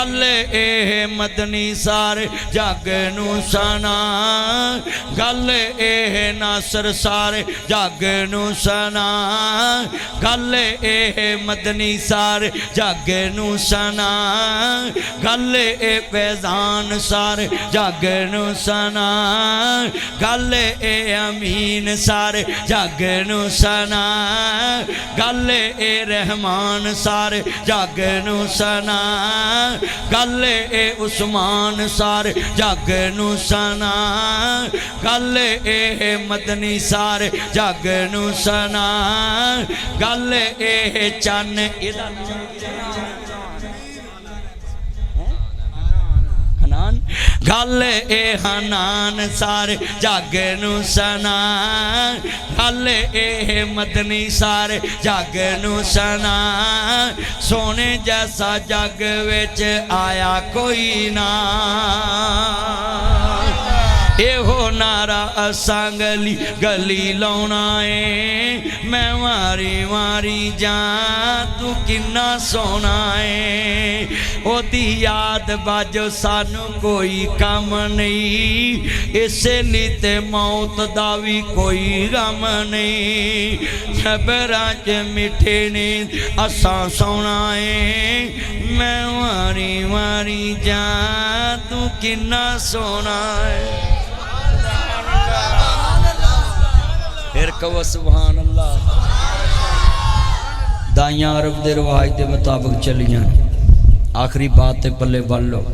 गल ए मदनी सारे जग नू सना गल ए नासर सारे जग नू सना गल ए मदनी सारे जग नू सना गल ए फैजान सारे जग नू सना गल ए अमीन सारे जग नू सना गल ए रहमान सारे जग नू सना गल ए उस्मान सारे जग नू सना गल ए मदनी सारे जग नू सना गल ए चन हनान गल ए हनान सारे जग नू सना गल ए मदनी सारे जग नू सना सोने जैसा जग विच आया कोई ना एहो नारा असां गली गली लाउना है मैं मारी मारी जा तू किन्ना सोना है ओदी याद बाजो सानू कोई कम नहीं इसे लिए ते मौत दा भी कोई गम नहीं खबरां च मिठे ने असां सोना है मैं मारी मारी जा तू किन्ना सोना है फिर कहो सुभान अल्लाह दाइयां अरब दे रिवाज के मुताबिक चलियां आखिरी बात ते पल्ले बन लो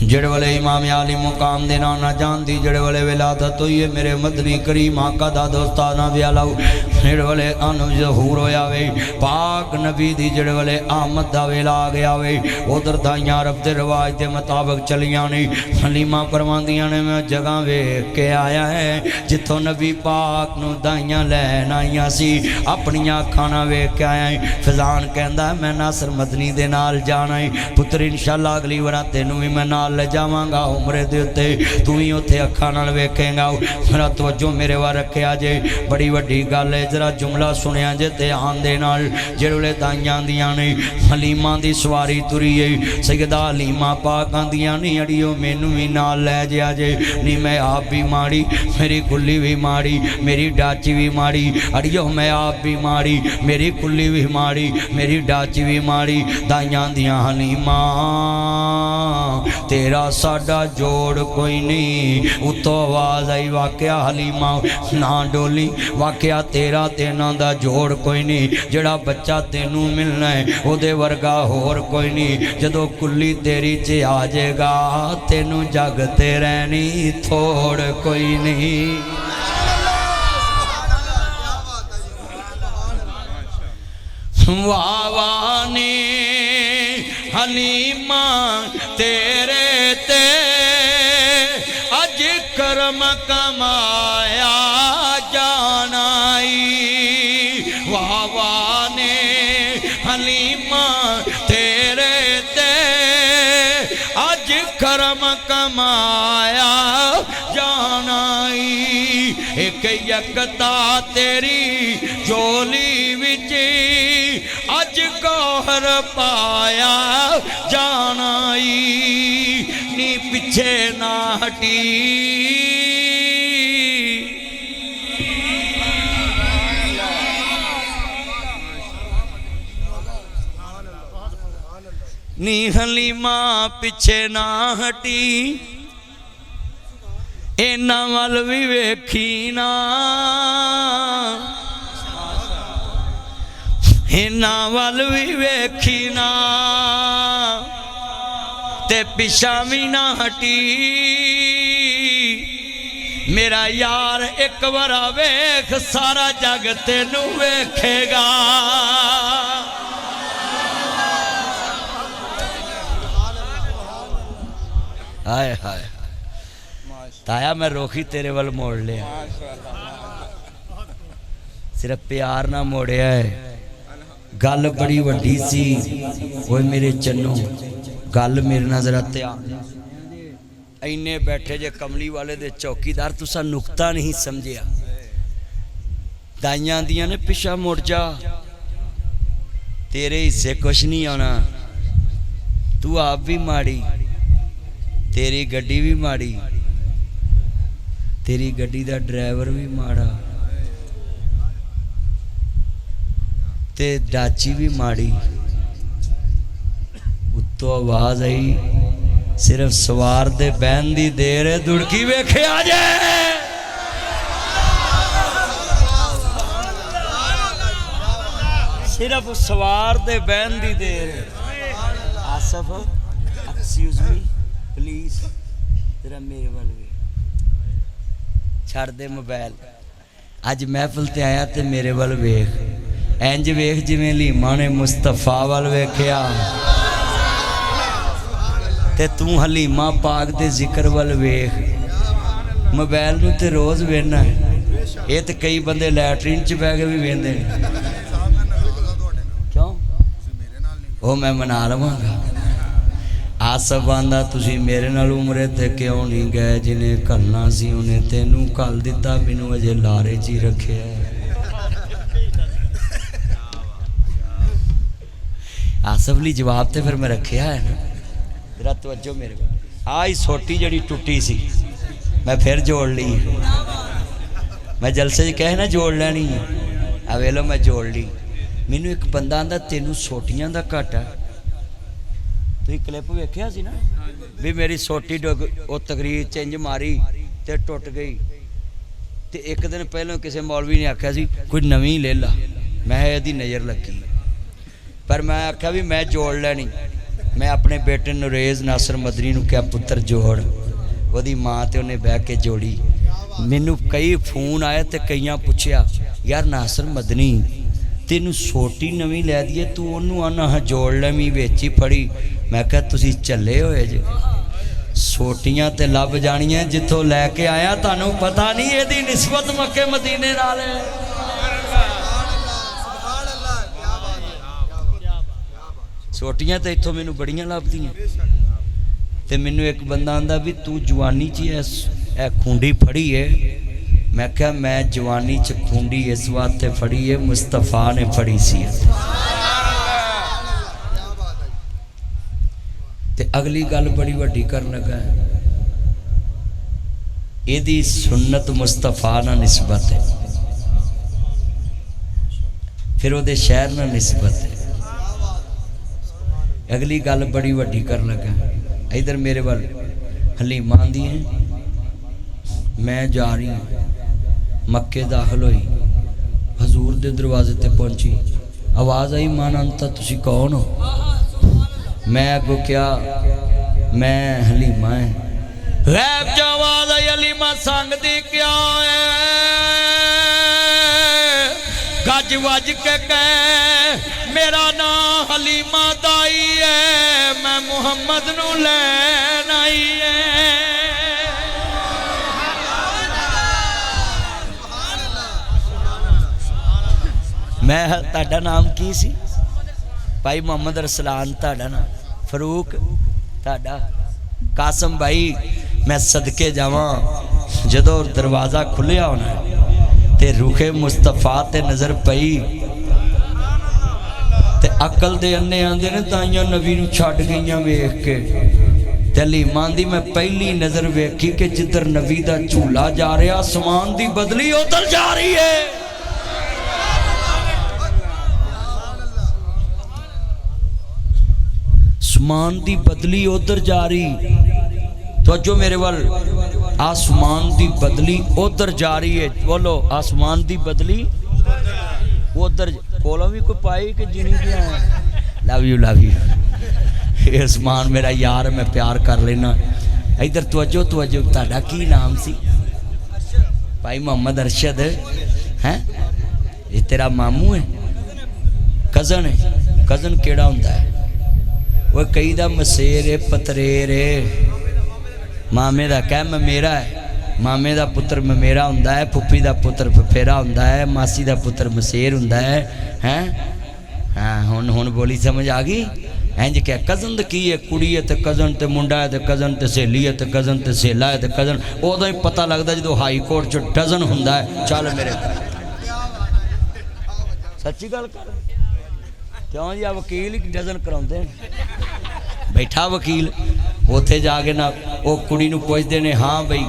जेड़े वाले इमाम आली मुकाम दे ना जानती जेड़े वाले विलादत हुई है मेरे मदनी करीम आका दा दोस्ताना व्यालाऊ जेड़े वाले अनु ज़हूर होया वे पाक नबी दी जेड़े वाले आमद दा वेला आ गया वे उधर दाइयां अरब दे रिवाज के मुताबिक चलियां ने हलीमा फरमांदियां ने मैं जगह वेख के आया है जिथों नबी पाक नू दाइयां लैन आईयां सी अपनियां अखां नाल वेख के आया है फैजान कहंदा मैं नासर मदनी दे नाल जाना है पुत्र इंशाअल्लाह अगली बार तेनू भी मैं नाल ले जावांगा उमरे दे उत्ते तू ही उत्थे अखां नाल वेखेगा मेरा तवज्जो मेरे वाल रखिया जे बड़ी वड्डी गल है जरा जुमला सुनिया जे ध्यान दे नाल जेड़े दाइयां आंदियां ने हलीमा दी सवारी तुरी है सैयदा हलीमा पाक आंदियां नहीं अड़ियो मैनू भी नाल लै जा जे नहीं मैं आप भी माड़ी मेरी कुल्ली भी माड़ी मेरी डाची भी माड़ी अड़ियो मैं आप भी माड़ी मेरी कुल्ली भी माड़ी मेरी डाची भी माड़ी दाइयां आंदियां हलीमा तेरा साडा जोड़ कोई नहीं उतो आवाज आई वाकया हलीमा ना डोली वाकया तेरा तेना दा जोड़ कोई नहीं जड़ा बच्चा तेनू मिलना है ओदे वर्गा होर कोई नहीं जदों कुल्ली तेरी च आ जाएगा तेनू जगते रहनी थोड़ कोई नहीं वाह वाह ने हलीमा तेरे ते अज करम कमाया जानाई वाह वाह ने हलीमा तेरे ते अज करम कमाया जानाई एक यकता तेरी झोली विच अज गौहर पाया जानाई नी पिछे ना हटी नी हलीमा पिछे ना हटी इना वल भी वेखी ना इना वल भी वेखी ना ते पिछा भी ना हटी मेरा यार एक बार वेख सारा जग तेनू वेखेगा हाय हाय ताया मैं रोखी तेरे वाल मोड़ लिया सिर्फ प्यार ना मोड़िया है गल बड़ी वड्डी सी ओए मेरे चन्नो गल मेरे नाल जरा ध्यान इन्ने बैठे जे कमली वाले दे चौकीदार तुसा नुकता नहीं समझिया दाइयां दियां ने पिछा मुड़ जा तेरे हिस्से कुछ नहीं आना तू आप भी माड़ी, तेरी गड्डी भी माड़ी, तेरी गड्डी दा ड्राइवर भी माड़ा, ते डाची भी माड़ी। उत्तों आवाज आई, सिर्फ सवार दे बहन दी देर है, दुड़की वेखे आ जाए। सिर्फ सवार दे बहन दी देर। आसफ एक्सक्यूज मी प्लीज जरा मेरे वाल वे छड़ दे मोबाइल। अज महफिल ते आया ते मेरे वाल वेख, इंज वेख जिवें लीमा ने मुस्तफा वाल वेख्या, ते तू हलीमा पाक दे जिक्र वाल वेख। मोबाइल नूं ते रोज़ वेखना, ये तो कई बंदे लैटरीन च बह के भी वेंदे क्यों, वो मैं मना लवांगा। आसफ आंदा तुसीं मेरे नाल उमरे ते क्यों नहीं गए, जिन्हें घलना सी उन्हें तेनू घल दिता, मैनू अजे लारे च ही रखिया। आसफ ली जवाब तो फिर मैं रखिया है ना। जरा तवज्जो मेरे को, आई सोटी जड़ी टुटी सी मैं फिर जोड़ ली। मैं जलसे कहे ना जोड़ लैनी है, आ वे लो मैं जोड़ ली। मैनू एक बंदा आंदा तेनू सोटियां दा घट है। तुसीं क्लिप वेखिया सी ना भी मेरी सोटी डुग वो तकरीर चिंज मारी ते टुट गई। ते एक दिन पहलों किसी मौलवी ने आख्या सी कोई नवीं ले ला, मैं यदी नज़र लगी, पर मैं आख्या भी मैं जोड़ लैनी। मैं अपने बेटे नरेज़ नासर मदनी नूं क्या पुत्र जोड़, वही माँ तो उन्हें बह के जोड़ी। मैनू कई फोन आए तो कईयां पुछया यार नासर मदनी तेनू सोटी नवीं लै दी, तू ओनू आना हाँ जोड़ लैवी विच ही फड़ी। मैं कहा तुसीं झल्ले होए जे, सोटियां ते लभ जानियां जिथों लैके आया, तुहानू पता नहीं इहदी निस्बत मक्के मदीने नाल है। सोटियां तो इत्थों मैनू बड़ियां लभदियां। ते मैनू एक बंदा आंदा भी तू जवानी च ए खूंडी फड़ी है। मैं क्या मैं जवानी च खूंडी इस वास्ते फड़ी है, मुस्तफा ने फड़ी सी। ते अगली गल बड़ी वड्डी कर लगा, इहदी सुन्नत मुस्तफा नाल निस्बत है, फिर उहदे शहर नाल निस्बत है। अगली गल बड़ी वड्डी कर लगा, इधर मेरे वाल हलीमा आंदी है, मैं जा रही हूँ मक्के दाखिल हुई, हजूर दे दरवाजे ते पहुंची, आवाज़ आई मान अंता तुसी कौन हो। मैं अगो क्या मैं हलीमा है। गैब च आवाज़ आई हलीमा संग दी क्या है, गज वज के कह मेरा नाम हलीमा दाई है, मैं मुहम्मद नू लैन आई है। मैं ताड़ा नाम की सी भाई मोहम्मद रसलान, ताड़ा नाम फरूक, ताड़ा कासम भाई। मैं सदके जावां जदों दरवाज़ा खुलिया होना ते रुखे मुस्तफा ते नज़र पई ते अकल दे अन्ने आंदे ने ताइयां नबी नूं छड्ड गईयां वेख के। ते हलीमा दी मैं पहली नज़र वेखी कि जिधर नबी दा झूला जा रहा, आसमान दी बदली उधर जा रही है। आसमान दी बदली उधर जा रही, तो जो मेरे वाल आसमान दी बदली उधर जा रही है। बोलो आसमान दी बदली उधर। कोला भी कोई पाई कि जिनी गया। लव यू ये आसमान मेरा यार, मैं प्यार कर लेना। इधर तवज्जो तवज्जो, ताड़ा की नाम सी भाई मोहम्मद अरशद है। ये तेरा मामू है, कज़न है। कज़न केड़ा हुंदा है, वो कई दा मसेर है, पतरेर है। मामे दा कह ममेरा है, मामे दा पुत्र ममेरा हुंदा है, फुफी दा पुत्र फफेरा हुंदा है, मासी दा पुत्र मसेर हुंदा है। हैं हाँ हुन बोली समझ आ गई। इंज क्या कज़न तो की है, कुड़ी है तो कज़न, तो मुंडा है तो कज़न, तो सहेली है तो कज़न, तो सहेला है तो कज़न। उदों ही पता लगता जो हाई कोर्ट च डजन हुंदा है। चल मेरे सच्ची गल कर, क्यों जी आ वकील ही डजन कराउंदे बैठा वकील उत्थे जाके ना वो कुड़ी नूं पुछदे ने हाँ बई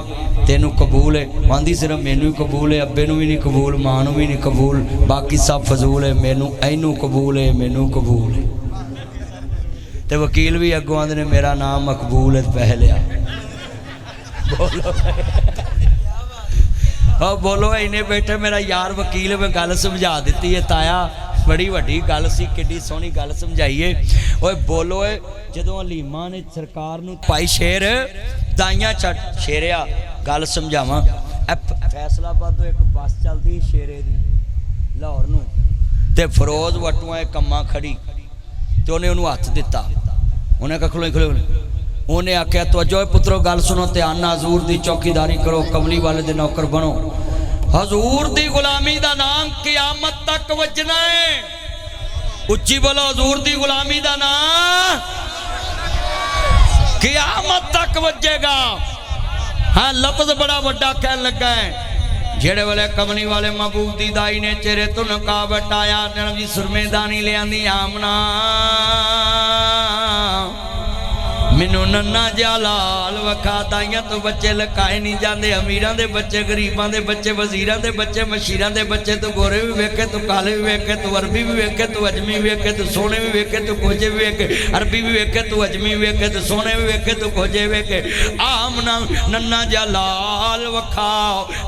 तेनू कबूल है, आंदी सिर्फ मैनू ही कबूल है, अब्बे नूं भी नहीं कबूल, मां नूं भी नहीं कबूल, बाकी सब फजूल है, मैनू इनू कबूल है, मैनू कबूल है। तो वकील भी अगों आंदे ने मेरा नाम मकबूल है, पह लिया। बोलो और बोलो इन्हें बैठे मेरा यार वकील मैं गल समझा दी है ताया, बड़ी वड्डी गल सी, किड्डी सोहनी गल समझाइए। ओए बोलो जदों हलीमा ने सरकार नूं पाई शेर दाइयां चट शेरिया गल समझावां। फैसलाबाद तो एक बस चलती शेरे दी लाहौर नूं ते फरोज वटुआ कम्मा खड़ी ते उन्हें उन्होंने हथ दिता, उन्हें कहा खलो खलो, उन्हें आख्या तवज्जो पुत्रो गल सुनो ध्यान नाल, हजूर दी चौकीदारी करो, कमली वाले दे नौकर बनो, हजूर दी गुलामी दा नाम क़यामत तक वजना है। उच्ची बोलो हजूर दी गुलामी दा नाम क़यामत तक वजेगा। हाँ लफ्ज बड़ा वड्डा कह लगा है। जेड़े वाले कमली वाले महबूब दी दाई ने चेहरे तो नकाब हटाया, नबी सुरमेदानी ले आंदी आमना मैनू नन्ना जिहा लाल वखा, दाइयां तो बच्चे लकाए नहीं जाते, अमीरां दे बच्चे, गरीबां दे बच्चे, वजीरां दे बच्चे, मशीरां दे बच्चे, तू गोरे भी वेखे, तू काले भी वेखे, तू अरबी भी वेखे, तू अजमी भी वेखे, तू सोने भी वेखे, तू खोजे भी वेखे, अरबी भी वेखे, तू अजमी भी वेखे, तू सोने भी वेखे, तू खोजे वेखे, आमना नन्ना जिहा लाल वखा।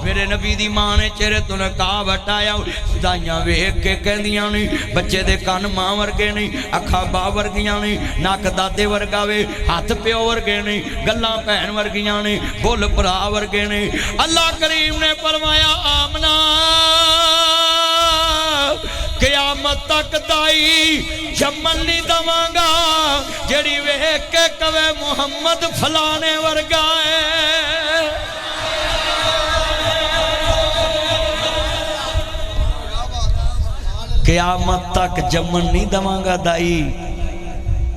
मेरे नबी दी मां ने चेहरे तो नकाब हटाया, दाइयां वेख के कहंदियां नहीं बच्चे दे कन मां वर्गे नहीं, अखा बा वर्गियां नहीं, नक दादे वर्गा वे, हाथ प्यो वर्गे नहीं, गल्लां भैन वर्गियां नहीं, बुल भरा वर्गे नहीं। अल्लाह करीम ने फरमाया आमना क़यामत तक दाई जम्मन नहीं दवांगा जेड़ी वेख के कवे मुहम्मद फलाने वर्गा है। क़यामत तक जम्मन नहीं दवांगा दाई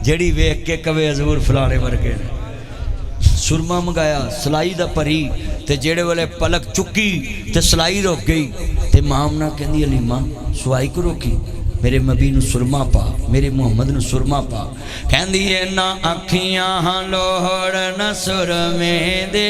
जेड़ी वेख के कवे हजूर फलाने वर्गे ने। सुरमा मंगाया सलाई दा भरी ते जेड़े वेले पलक चुकी ते सलाई रुक गई ते मामना कहंदी हलीमा सुआई को रोकी, मेरे नबी नूं सुरमा पा, मेरे मुहम्मद नूं सुरमा पा। कहंदी ना अखियां लोहड़ न सुरमे दे,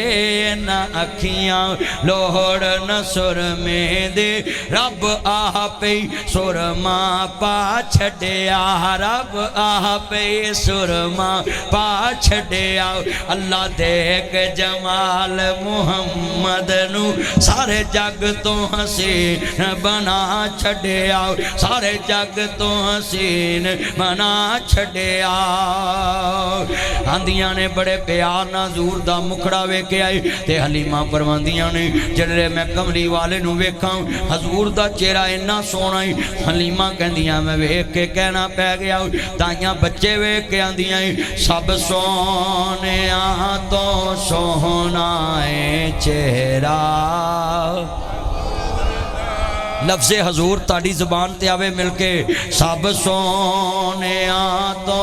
ना अखियां लोहड़ न सुरमे दे, रब आपे सुरमा पा छड़िया, रब आपे सुरमा पा छड़िया। अल्लाह देख जमाल मुहम्मद नूं सारे जग तो हसीन बना छड़िया, सारे जग तो हसीन बना छड़िया। आंदियां ने बड़े प्यार नाल हजूर दा मुखड़ा वेखे आई ते हलीमा फरमांदियां ने जेड़े मैं कमली वाले नूं वेखां हजूर दा चेहरा इन्ना सोहना ही। हलीमा कहंदियां मैं वेख के कहना पै गया, ताइयां बच्चे वेख के आंदियां सब सोहणिया तो सोहना है चेहरा। लफ्ज़े हजूर ताड़ी ज़बान ते आवे मिलके सब सोहणिया तो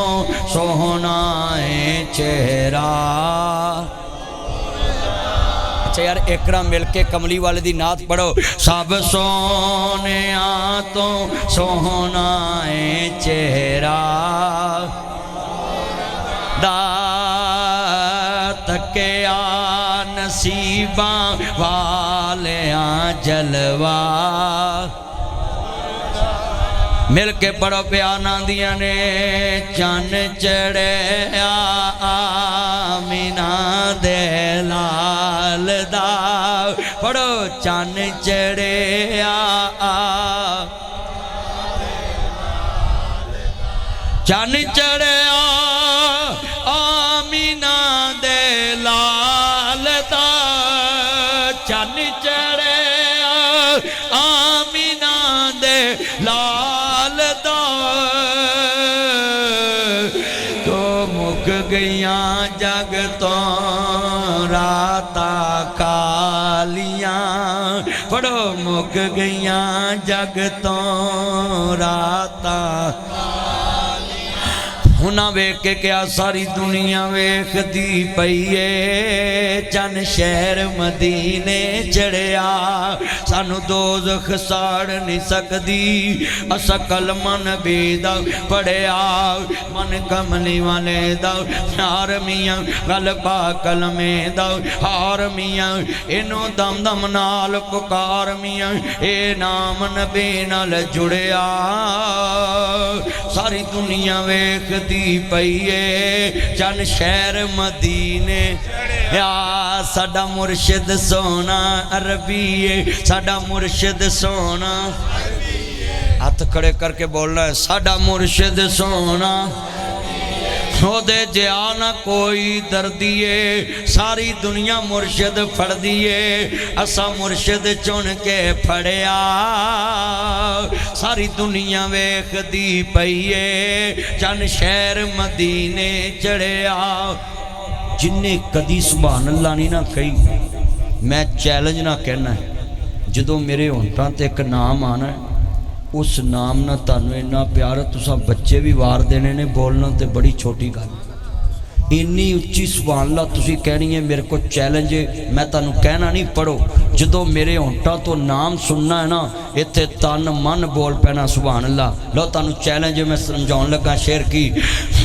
सोहना है चेहरा। अच्छा यार एकड़ा मिलके कमली वाले दी नात पढ़ो, सब सोहणिया तो सोहना है चेहरा। दा तकिया नसीबा वालिया जलवा। मिल के पढ़ो प्यार नांदियां ने चन चढ़िया आमिना दे लाल दा। पढ़ो चन चढ़िया चन चढ़िया आमिना दे लाल दा। चन चढ़िया आमिना दे लाल दा। तो मुक गईया जग तो राता कालियां। पढ़ो मुक गईया जग तो राता उन्हां वेख के क्या सारी दुनिया वेखदी पई है चन शहर मदीने चढ़िया सानू दोज़ख साड़ नहीं सकदी असा कलमा नबी दा पढ़िया मन कमली वाले दा यार मियां गल पा कलमे दा हार मियां इनो दम दम नाल पुकार मियां ए नाम नबी नाल जुड़िया सारी दुनिया वेखदी पई है चन शहर मदीने या साडा मुर्शिद सोना अरबी है साडा मुर्शिद सोना हाथ खड़े करके बोलना है साडा मुर्शिद सोना ओदे जिया ना कोई दर्दिए सारी दुनिया मुर्शिद फड़ दिए असा मुर्शिद चुन के फड़िया सारी दुनिया वेखदी पई है चन शहर मदीने चढ़िया जिन्हें कदी सुभान अल्लाह नहीं ना कही मैं चैलेंज ना कहना जो मेरे होंठा ते एक नाम आना उस नाम ना तुहानू इन्ना प्यार तुसा बच्चे भी वार देने ने बोलना तो बड़ी छोटी गल इन्नी उच्ची सुभान अल्लाह तुसी कहनी है मेरे को चैलेंज है मैं तुहानू कहना नहीं पढ़ो जो मेरे होंठा तो नाम सुनना है ना इत्थे तन मन बोल पैना सुभान अल्लाह लो तुहानू चैलेंज मैं समझाउण लगा शेर की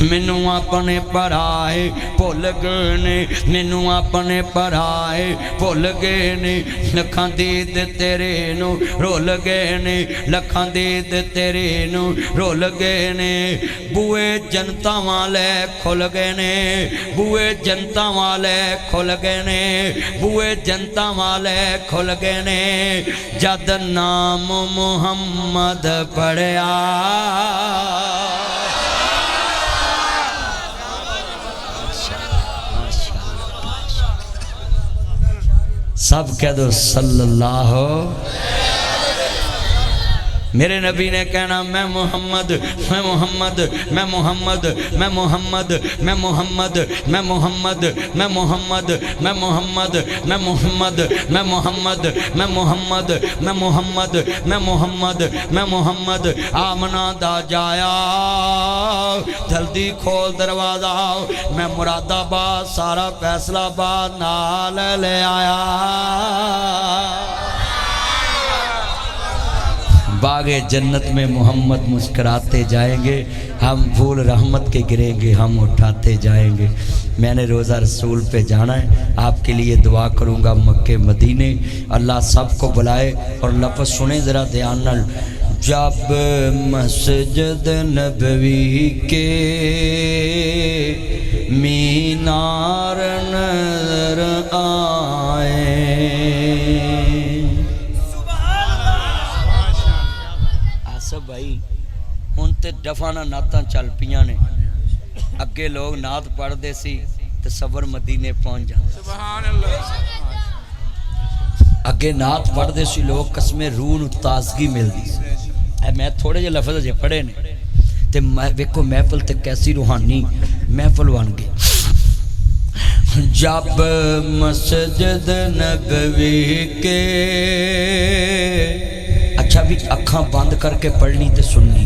मैनू अपने भराए भुल गए ने मैनू अपने भराए भुल गए ने लखां दीद तेरे नू रुल गए ने लखां दीद तेरे नू रुल गए ने बूए जनता वाले खुल गए ने बूए जनता वाले खुल गए ने बूए जनता वाले खुल गए ने जद नाम मुहम्मद पढ़िया सब कह दो सल्लल्लाहु मेरे नबी ने कहना मैं मोहम्मद मैं मोहम्मद मैं मोहम्मद मैं मोहम्मद मैं मोहम्मद मैं मोहम्मद मैं मोहम्मद मैं मोहम्मद मैं मोहम्मद मैं मोहम्मद मैं मोहम्मद मैं मोहम्मद मैं मोहम्मद मैं मोहम्मद आमना दा जाया जल्दी खोल दरवाजा मैं मुरादाबाद सारा फैसलाबाद नाल ले आया बागे जन्नत में मोहम्मद मुस्कुराते जाएंगे हम फूल रहमत के गिरेंगे हम उठाते जाएंगे मैंने रोज़ा रसूल पे जाना है आपके लिए दुआ करूँगा मक्के मदीने अल्लाह सबको बुलाए और लफ्ज़ सुने ज़रा ध्यान नाल जब मस्जिद नबवी के मीनार नजर आए भाई हुण ते डफाना नातां चल पियां ने अगे लोग नात पढ़ते सी ते सबर मदीने पहुंच जाते सुभान अल्लाह अगे नात पढ़ते सी लोग कसमे रूह नूं ताजगी मिलदी मैं थोड़े जे लफ्ज़ अजे पढ़े ने ते वेखो महफिल ते कैसी रूहानी महफिल बन गई जब मस्जिद नबवी के अच्छा भी अखां बंद करके पढ़नी तो सुननी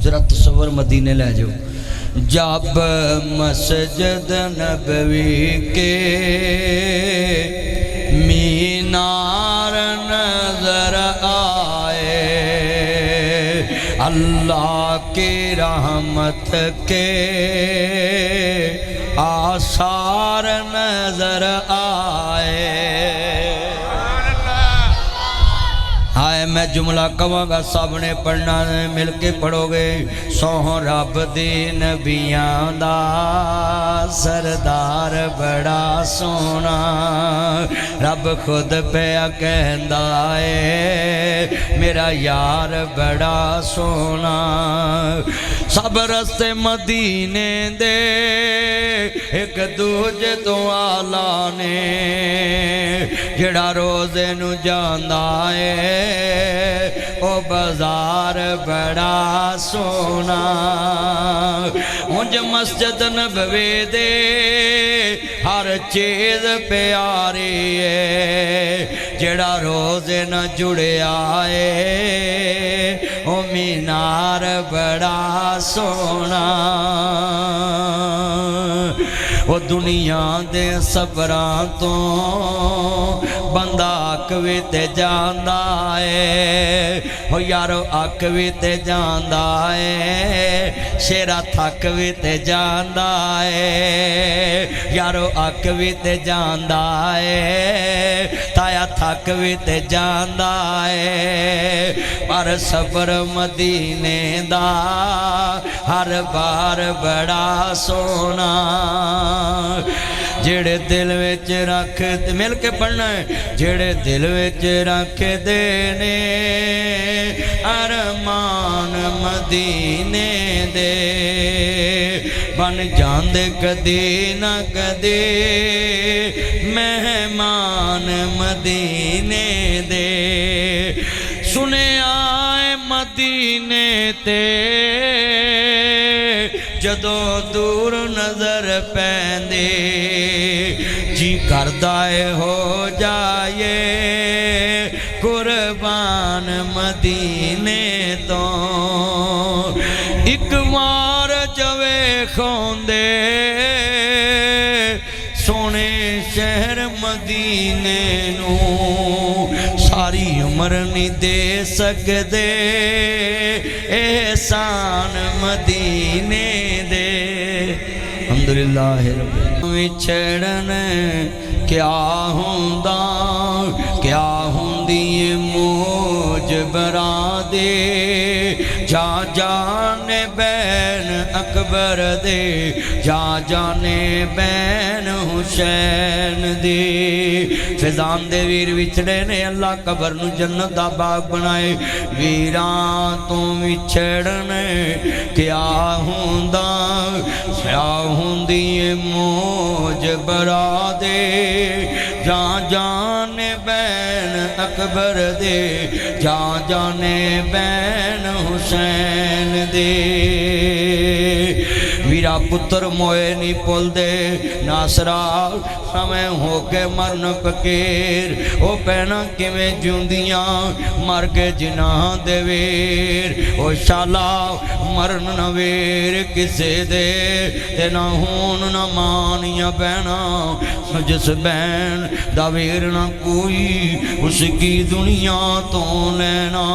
जरा तसव्वुर मदीने ले जाओ जब मस्जिद नबवी के मीनार नजर आए अल्लाह की रहमत के आसार नजर आए हाय मैं जुमला कवांगा सबने पढ़ना मिल के पढ़ोगे सोह रब दे नबियां दा सरदार बड़ा सोना रब खुद पे कहंदा है मेरा यार बड़ा सोना सब रस्ते मदीने दे एक दूजे तो आला ने जेड़ा रोज़े नू जांदा है ओ बाजार बड़ा सोना मुझ मस्जिद नबवी दे हर चीज प्यारी है जेड़ा रोज़े न जुड़िया है ओ मीनार बड़ा सोना वो दुनिया दे सबरां तो बंदा अक भी ते जांदा है हो यारो अक भी ते जांदा है शेरा थक भी ते जांदा है यारो अक भी ते जांदा है ताया थक भी ते जांदा है पर सबर मदीने दा हर बार बड़ा सोना जेड़े दिल विच रख मिल के पढ़ना है जेड़े दिल विच रख देने अरमान मदीने दे बन जांदे कदे न कदे मेहमान मदीने दे सुने आए मदीने ते जदों दूर नजर पैंदे जी करदा है हो जाए कुर्बान मदीने तो एक बार जवे खोंदे सोने शहर मदीने नू सारी उम्र नहीं दे सकदे एहसान मदीने दे अल्हम्दुलिल्लाह विछड़न क्या हुंदा क्या हुंदी मौज बरादे जा जाने बैन अकबर दे जा जाने बैन हुसैन दे फिजान दे वीर विछड़े ने अल्लाह कबर नू जन्नत दा बाग बनाए वीरां तो विछड़न क्या हुंदा क्या हुंदी मौज बरादे जा जाने बैन अकबर दे जा जाने बैन हुसैन दे वीरा पुत्र मोए नहीं भुलदे नासरा समय हो के मरन फकीर ओ भैनां किवें जिउंदियां मर के जिन्हां दे वीर ओ शाला मरन न वीर किसे दे ते ना होन न मानियां भैनां जिस बहन दा वीर ना कोई उसकी दुनिया तो लेना